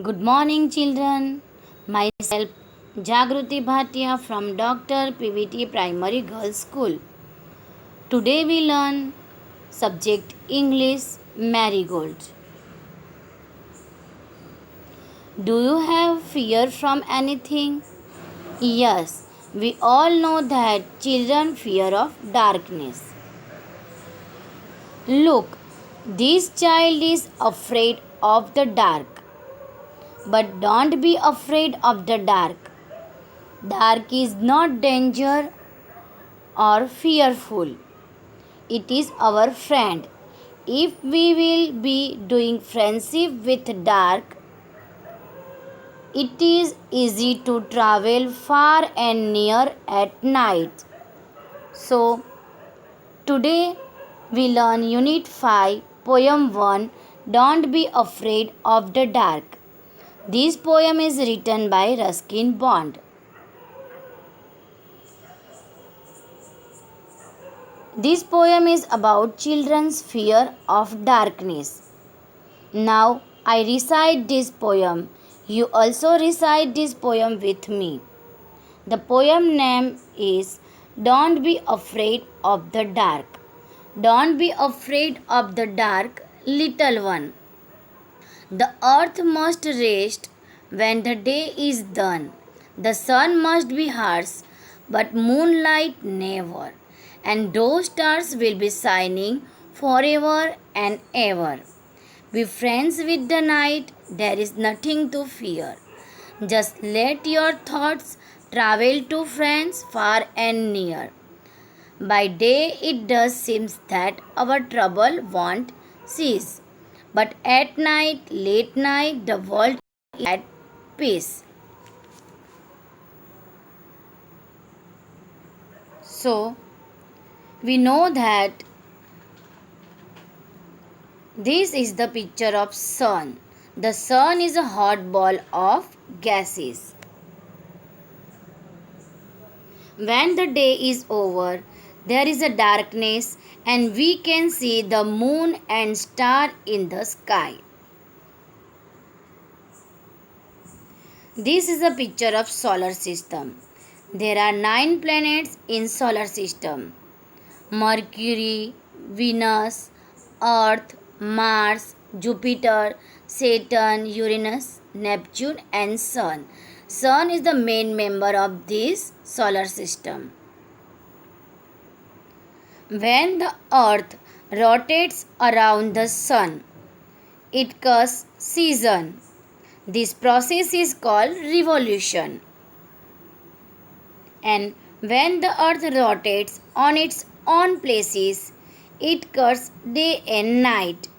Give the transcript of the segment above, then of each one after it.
Good morning, children. Myself, Jagruti Bhatia from Dr. PVT Primary Girls School. Today we learn subject English Marigold. Do you have fear from anything? Yes, we all know that children fear of darkness. Look, this child is afraid of the dark. But don't be afraid of the dark. Dark is not danger or fearful. It is our friend. If we will be doing friendship with dark, it is easy to travel far and near at night. So, today we learn Unit 5, Poem 1, Don't Be Afraid of the Dark. This poem is written by Ruskin Bond. This poem is about children's fear of darkness. Now I recite this poem. You also recite this poem with me. The poem name is Don't Be Afraid of the Dark. Don't be afraid of the dark, little one. The earth must rest when the day is done. The sun must be harsh, but moonlight never. And those stars will be shining forever and ever. Be friends with the night, there is nothing to fear. Just let your thoughts travel to friends far and near. By day it does seem that our trouble won't cease. But at night, late night, the world is at peace. So, we know that this is the picture of sun. The sun is a hot ball of gases. When the day is over, there is a darkness and we can see the moon and star in the sky. This is a picture of solar system. There are 9 planets in solar system. Mercury, Venus, Earth, Mars, Jupiter, Saturn, Uranus, Neptune and Sun. Sun is the main member of this solar system. When the earth rotates around the sun, it causes season. This process is called revolution. And when the earth rotates on its own places, it causes day and night.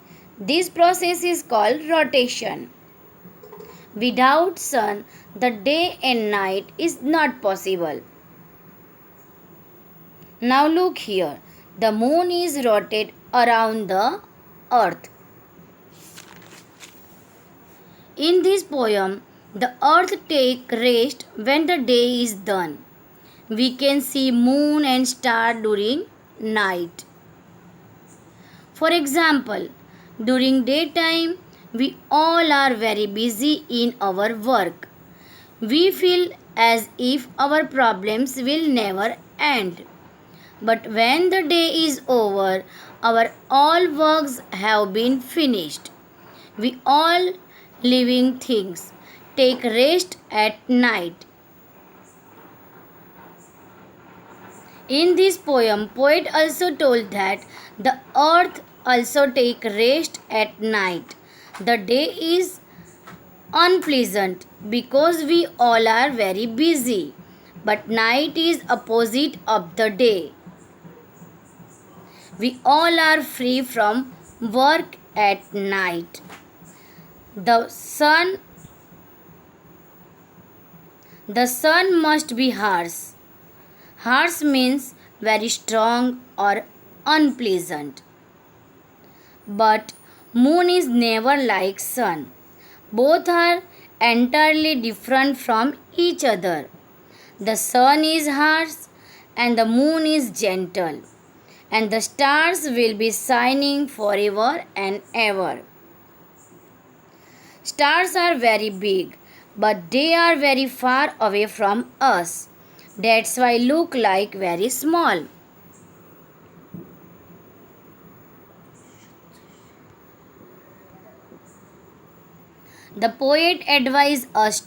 This process is called rotation. Without sun, the day and night is not possible. Now look here. The moon is rotated around the earth. In this poem, the earth takes rest when the day is done. We can see moon and star during night. For example, during daytime, we all are very busy in our work. We feel as if our problems will never end. But when the day is over, our all works have been finished. We all living things take rest at night. In this poem, poet also told that the earth also take rest at night. The day is unpleasant because we all are very busy, but night is opposite of the day. We all are free from work at night. The sun must be harsh. Harsh means very strong or unpleasant. But moon is never like sun. Both are entirely different from each other. The sun is harsh and the moon is gentle. And the stars will be shining forever and ever. Stars are very big, but they are very far away from us. That's why look like very small. The poet advised us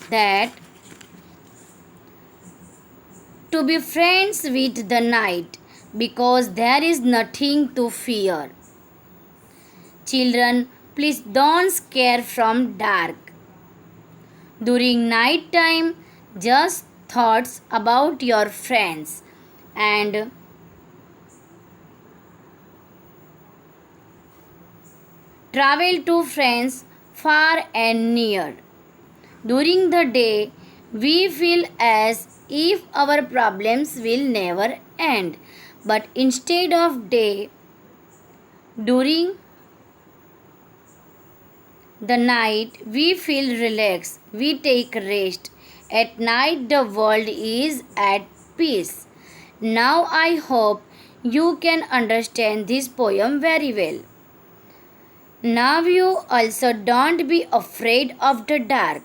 that to be friends with the night because there is nothing to fear. Children, please don't scare from dark. During night time, just thoughts about your friends and travel to friends far and near. During the day, we feel as if our problems will never end. But instead of day, during the night, we feel relaxed. We take rest. At night, the world is at peace. Now, I hope you can understand this poem very well. Now, you also don't be afraid of the dark.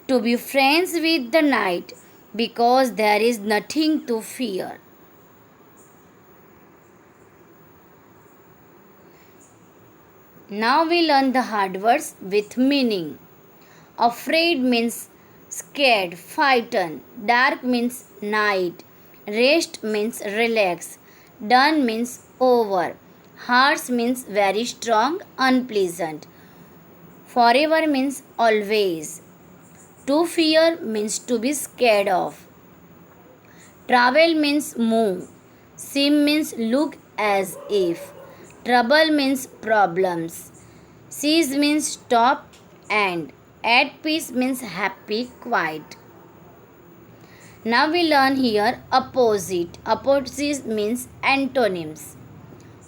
To be friends with the night because there is nothing to fear. Now we learn the hard words with meaning. Afraid means scared, frightened. Dark means night. Rest means relax. Done means over. Harsh means very strong, unpleasant. Forever means always. To fear means to be scared of. Travel means move. Seem means look as if. Trouble means problems. Cease means stop and at peace means happy, quiet. Now we learn here opposite. Opposite means antonyms.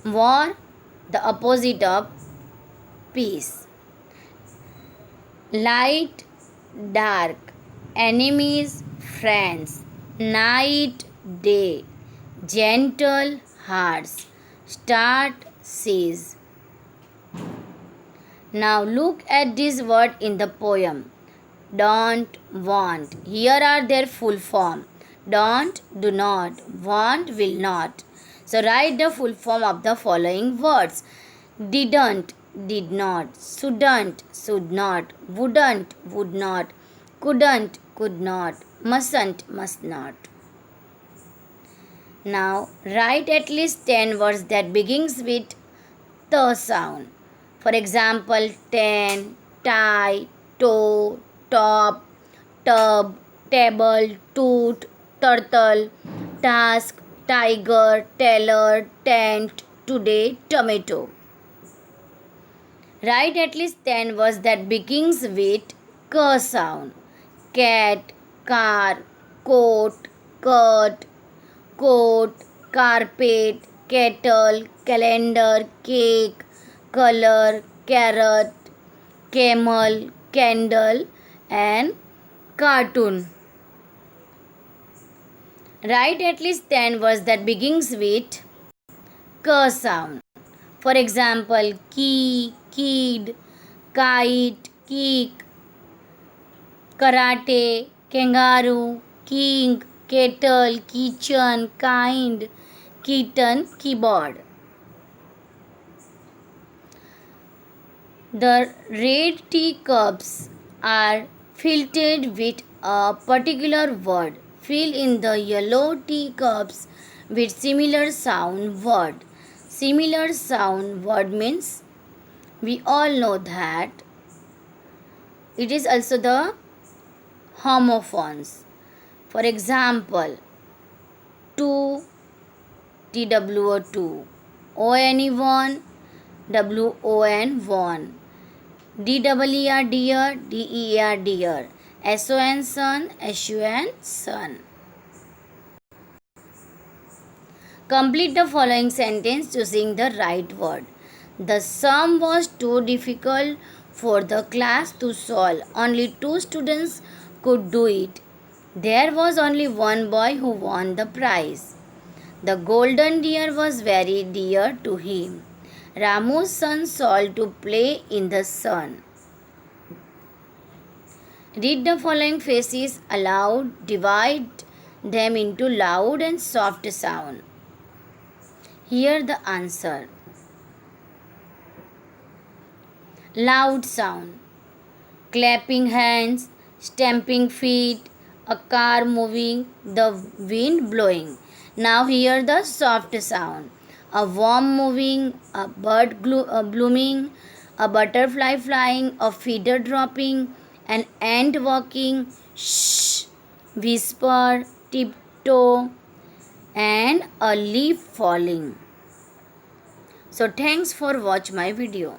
War, the opposite of peace. Light, dark. Enemies, friends. Night, day. Gentle, harsh. Start, cease. Now look at this word in the poem. Don't, want. Here are their full form. Don't, do not. Want, will not. So write the full form of the following words. Didn't, did not. Shouldn't, should not. Wouldn't, would not. Couldn't, could not. Mustn't, must not. Now write at least 10 words that begins with the sound. For example, 10, tie, toe, top, tub, table, toot, turtle, task, tiger, tailor, tent, today, tomato. Write at least 10 words that begins with k sound. Cat, car, coat, cut, coat, carpet, kettle, calendar, cake, color, carrot, camel, candle and cartoon. Write at least 10 words that begins with k sound. For example, key, kid, kite, kick, karate, kangaroo, king, kettle, kitchen, kind, kitten, keyboard. The red teacups are filled with a particular word. Fill in the yellow teacups with similar sound word. Similar sound word means we all know that it is also the homophones. For example, two, TWO2, ONE1, WON1, DEER deer, DER deer, SON son, SUN son. Complete the following sentence choosing the right word. The sum was too difficult for the class to solve. Only 2 students could do it. There was only one boy who won the prize. The golden deer was very dear to him. Ramu's son Saul to play in the sun. Read the following phrases aloud. Divide them into loud and soft sound. Hear the answer. Loud sound. Clapping hands, stamping feet, a car moving, the wind blowing. Now hear the soft sound. A worm moving, a bird blooming, a butterfly flying, a feather dropping, an ant walking, shh, whisper, tiptoe, and a leaf falling. So thanks for watch my video.